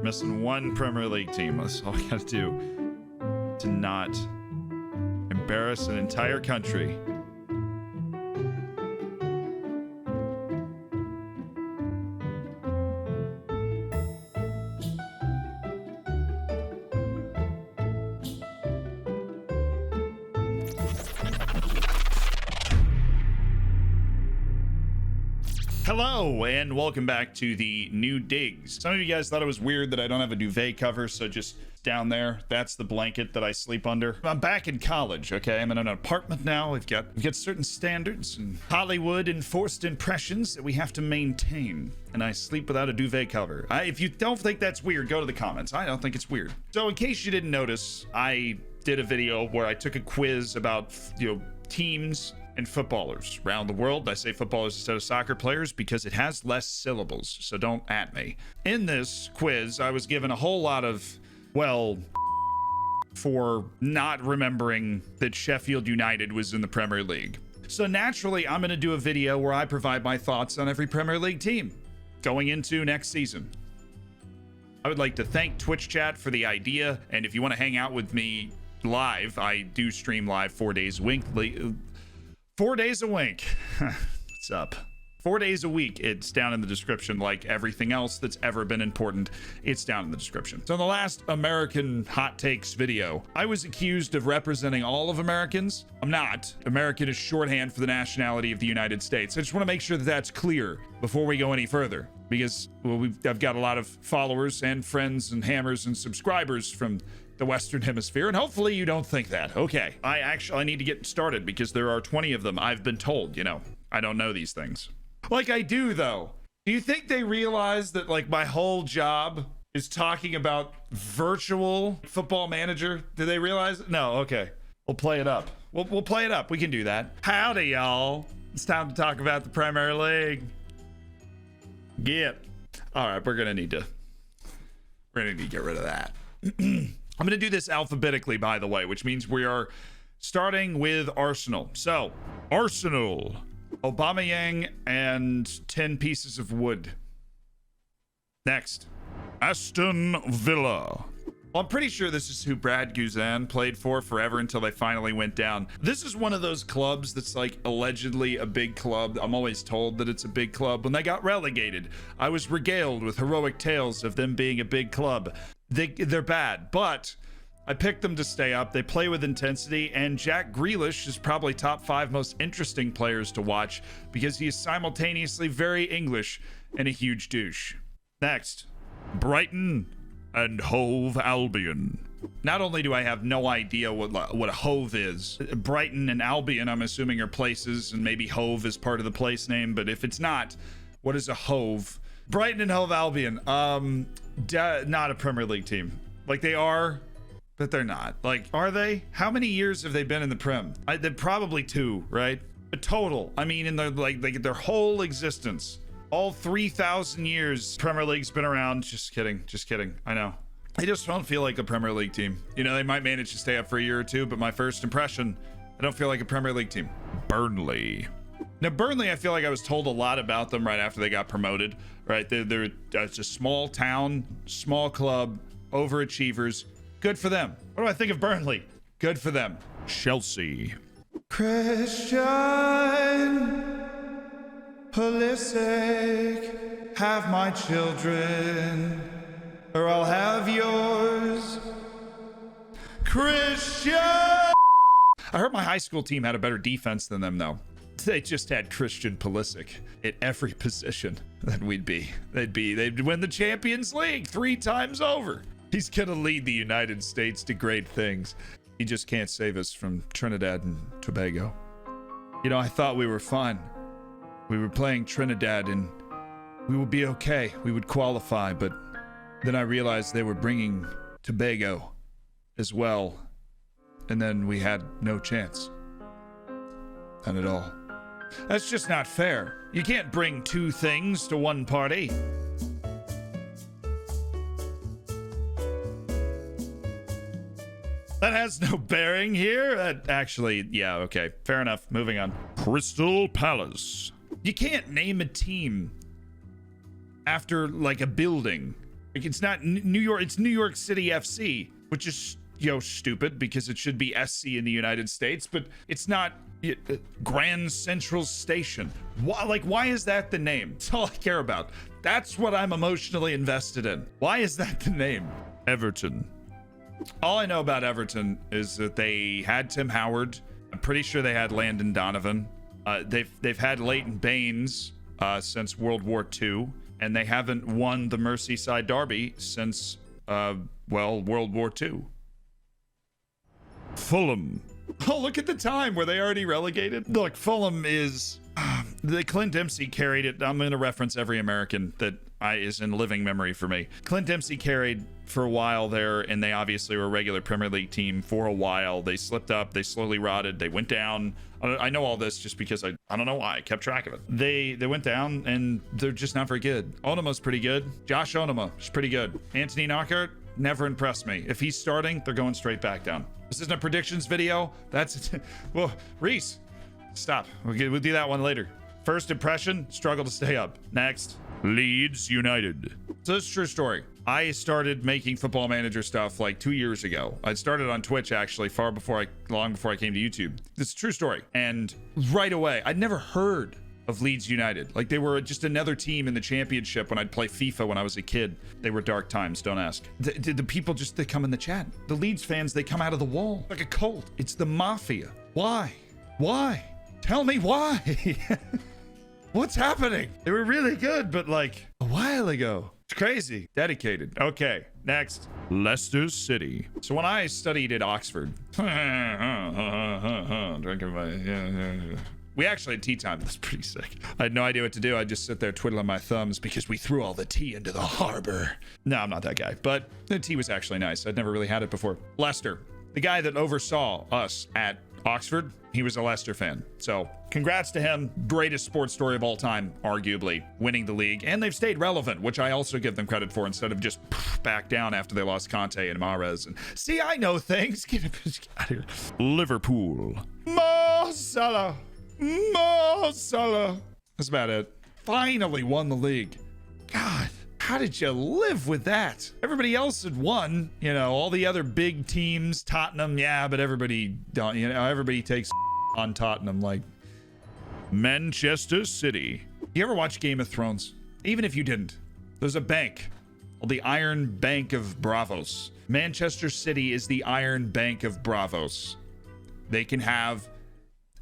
Missing one Premier League team. That's all we gotta do to not embarrass an entire country. Hello, and welcome back to the new digs. Some of you guys thought it was weird that I don't have a duvet cover, so just down there, that's the blanket that I sleep under. I'm back in college, okay? I'm in an apartment now. We've got certain standards and Hollywood enforced impressions that we have to maintain, and I sleep without a duvet cover. If you don't think that's weird, go to the comments. I don't think it's weird. So in case you didn't notice, I did a video where I took a quiz about, teams and footballers around the world. I say footballers instead of soccer players because it has less syllables, so don't at me. In this quiz, I was given a whole lot of, well, for not remembering that Sheffield United was in the Premier League. So naturally, I'm going to do a video where I provide my thoughts on every Premier League team going into next season. I would like to thank Twitch chat for the idea, and if you want to hang out with me live, I do stream live 4 days a week. 4 days a week. What's up? 4 days a week. It's down in the description, like everything else that's ever been important. It's down in the description. So in the last American hot takes video, I was accused of representing all of Americans. I'm not. American is shorthand for the nationality of the United States. I just want to make sure that that's clear before we go any further, because I've got a lot of followers and friends and hammers and subscribers from the Western Hemisphere, and hopefully you don't think that. Okay, I need to get started because there are 20 of them. I've been told, I don't know these things. Like I do, though. Do you think they realize that, like, my whole job is talking about virtual football manager? Do they realize? No, okay. We'll play it up. We'll play it up. We can do that. Howdy, y'all. It's time to talk about the Premier League. All right, we're gonna need to get rid of that. I'm going to do this alphabetically, by the way, which means we are starting with Arsenal. So, Arsenal, Aubameyang, and 10 pieces of wood. Next, Aston Villa. Well, I'm pretty sure this is who Brad Guzan played for forever until they finally went down. This is one of those clubs that's like allegedly a big club. I'm always told that it's a big club. When they got relegated, I was regaled with heroic tales of them being a big club. They're bad, but I picked them to stay up. They play with intensity, and Jack Grealish is probably top 5 most interesting players to watch because he is simultaneously very English and a huge douche. Next, Brighton and Hove Albion. Not only do I have no idea what a Hove is, Brighton and Albion, I'm assuming, are places, and maybe Hove is part of the place name, but if it's not, what is a Hove? Brighton and Hove Albion, not a Premier League team. Like, they are, but they're not. Like, are they? How many years have they been in the Prem? They're probably 2, right? A total. I mean, in their whole existence, all 3,000 years Premier League's been around. Just kidding. I know. I just don't feel like a Premier League team. They might manage to stay up for a year or two, but my first impression, I don't feel like a Premier League team. Burnley. Now, Burnley, I feel like I was told a lot about them right after they got promoted, right? It's a small town, small club, overachievers. Good for them. What do I think of Burnley? Good for them. Chelsea. Christian Pulisic, have my children, or I'll have yours. Christian! I heard my high school team had a better defense than them, though. They just had Christian Pulisic at every position. Then they'd win the Champions League 3 times over. He's gonna lead the United States to great things. He just can't save us from Trinidad and Tobago. I thought we were fine. We were playing Trinidad and we would be okay. We would qualify, but then I realized they were bringing Tobago as well. And then we had no chance. None at all. That's just not fair. You can't bring 2 things to one party. That has no bearing here. Actually, yeah, okay. Fair enough. Moving on. Crystal Palace. You can't name a team after, like, a building. Like, it's not New York, it's New York City FC, which is, you know, stupid because it should be SC in the United States, but it's not Grand Central Station. Why is that the name? That's all I care about. That's what I'm emotionally invested in. Why is that the name? Everton. All I know about Everton is that they had Tim Howard. I'm pretty sure they had Landon Donovan. They've had Leighton Baines since World War II, and they haven't won the Merseyside Derby since World War II. Fulham. Oh, look at the time. Were they already relegated? Look, Fulham is... the Clint Dempsey carried it. I'm going to reference every American that is in living memory for me. Clint Dempsey carried for a while there, and they obviously were a regular Premier League team for a while. They slipped up. They slowly rotted. They went down. I know all this just because I don't know why. I kept track of it. They went down, and they're just not very good. Onama's pretty good. Josh Onama is pretty good. Anthony Knockaert never impressed me. If he's starting, they're going straight back down. This isn't a predictions video. That's well, Reese, stop. We'll do that one later. First impression, struggle to stay up. Next. Leeds United. So this is a true story. I started making Football Manager stuff like 2 years ago. I started on Twitch actually long before I came to YouTube. This is a true story. And right away, I'd never heard of Leeds United. Like, they were just another team in the championship when I'd play FIFA when I was a kid. They were dark times, don't ask. The people they come in the chat. The Leeds fans, they come out of the wall like a cult. It's the mafia. Why? Tell me why. What's happening? They were really good, but like a while ago. It's crazy. Dedicated. Okay, next. Leicester City. So when I studied at Oxford, drinking my we actually had tea time. That's pretty sick. I had no idea what to do. I'd just sit there twiddling my thumbs because we threw all the tea into the harbor. No, I'm not that guy, but the tea was actually nice. I'd never really had it before. Leicester, the guy that oversaw us at Oxford, he was a Leicester fan. So congrats to him. Greatest sports story of all time, arguably, winning the league. And they've stayed relevant, which I also give them credit for, instead of just back down after they lost Conte and Mahrez. And see, I know things. Get out of here. Liverpool. Mo Salah. That's about it. Finally won the league. God, how did you live with that? Everybody else had won, you know, all the other big teams, Tottenham, yeah, but everybody don't, you know, everybody takes on Tottenham. Like Manchester City. You ever watch Game of Thrones? Even if you didn't, there's a bank called the Iron Bank of Bravos. Manchester City is the Iron Bank of Bravos. They can have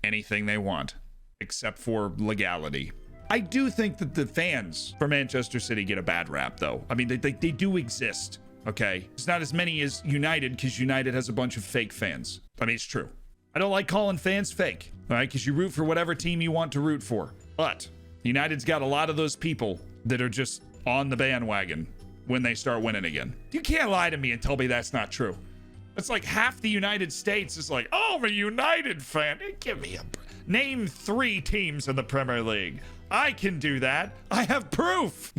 anything they want, except for legality. I do think that the fans for Manchester City get a bad rap, though. I mean, they do exist, okay? It's not as many as United, because United has a bunch of fake fans. I mean, it's true. I don't like calling fans fake, all right? Because you root for whatever team you want to root for. But United's got a lot of those people that are just on the bandwagon when they start winning again. You can't lie to me and tell me that's not true. It's like half the United States is like, oh, I'm a United fan. Give me a... Name 3 teams in the Premier League. I can do that. I have proof.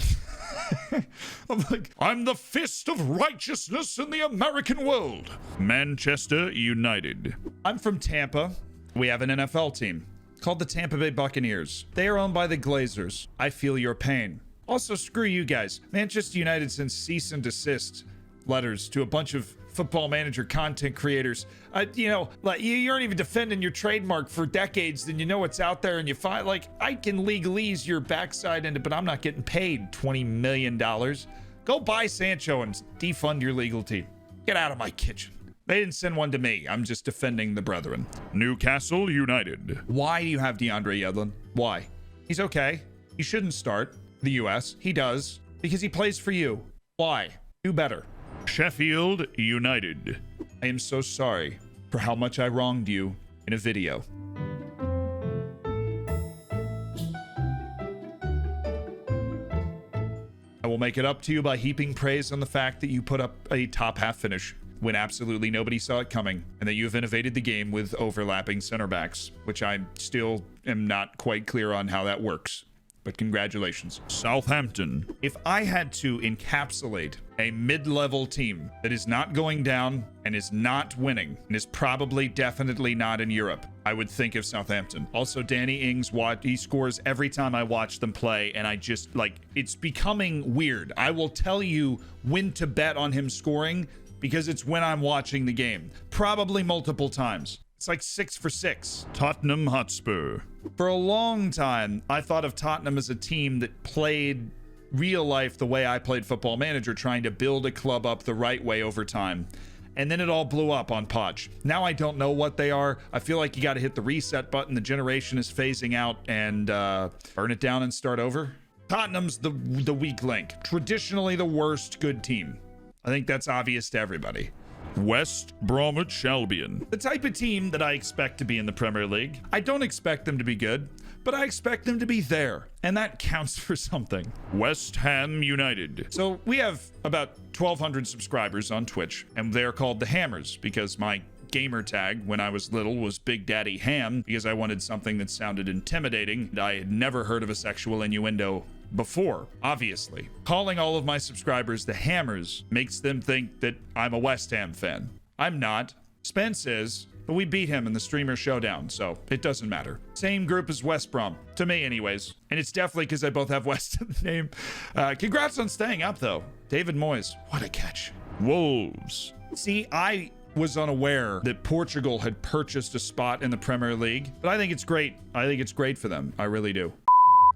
I'm the fist of righteousness in the American world. Manchester United. I'm from Tampa. We have an NFL team called the Tampa Bay Buccaneers. They are owned by the Glazers. I feel your pain. Also, screw you guys. Manchester United sends cease and desist letters to a bunch of Football Manager content creators. You know, like you aren't even defending your trademark for decades, then you know what's out there, and you find, like, I can legalese your backside into, but I'm not getting paid $20 million. Go buy Sancho and defund your legal team. Get out of my kitchen. They didn't send one to me. I'm just defending the brethren. Newcastle United. Why do you have DeAndre Yedlin? Why? He's okay. He shouldn't start the US. He does, because he plays for you. Why? Do better. Sheffield United. I am so sorry for how much I wronged you in a video. I will make it up to you by heaping praise on the fact that you put up a top half finish when absolutely nobody saw it coming, and that you have innovated the game with overlapping center backs, which I still am not quite clear on how that works. But congratulations. Southampton. If I had to encapsulate a mid-level team that is not going down and is not winning and is probably definitely not in Europe, I would think of Southampton. Also, Danny Ings, he scores every time I watch them play, and I just, like, it's becoming weird. I will tell you when to bet on him scoring because it's when I'm watching the game. Probably multiple times. It's like 6 for 6. Tottenham Hotspur. For a long time, I thought of Tottenham as a team that played real life the way I played Football Manager, trying to build a club up the right way over time. And then it all blew up on Poch. Now I don't know what they are. I feel like you got to hit the reset button. The generation is phasing out, and burn it down and start over. Tottenham's the weak link. Traditionally the worst good team. I think that's obvious to everybody. West Bromwich Albion. The type of team that I expect to be in the Premier League. I don't expect them to be good, but I expect them to be there, and that counts for something. West Ham United. So we have about 1,200 subscribers on Twitch, and they're called the Hammers because my gamer tag when I was little was Big Daddy Ham, because I wanted something that sounded intimidating, and I had never heard of a sexual innuendo before, obviously. Calling all of my subscribers the Hammers makes them think that I'm a West Ham fan. I'm not. Spence is, but we beat him in the streamer showdown, so it doesn't matter. Same group as West Brom, to me anyways. And it's definitely because I both have West in the name. Congrats on staying up, though. David Moyes, what a catch. Wolves. See, I was unaware that Portugal had purchased a spot in the Premier League, but I think it's great. I think it's great for them. I really do.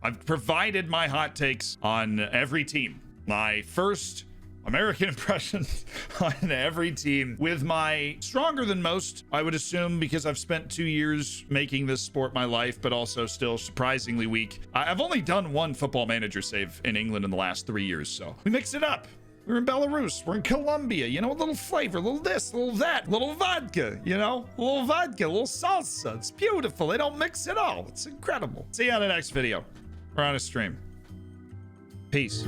I've provided my hot takes on every team. My first American impressions on every team with my stronger than most, I would assume, because I've spent 2 years making this sport my life, but also still surprisingly weak. I've only done one Football Manager save in England in the last 3 years, so we mix it up. We're in Belarus, we're in Colombia, you know, a little flavor, a little this, a little that, a little vodka, you know, a little vodka, a little salsa. It's beautiful. They don't mix it all. It's incredible. See you on the next video or on a stream. Peace.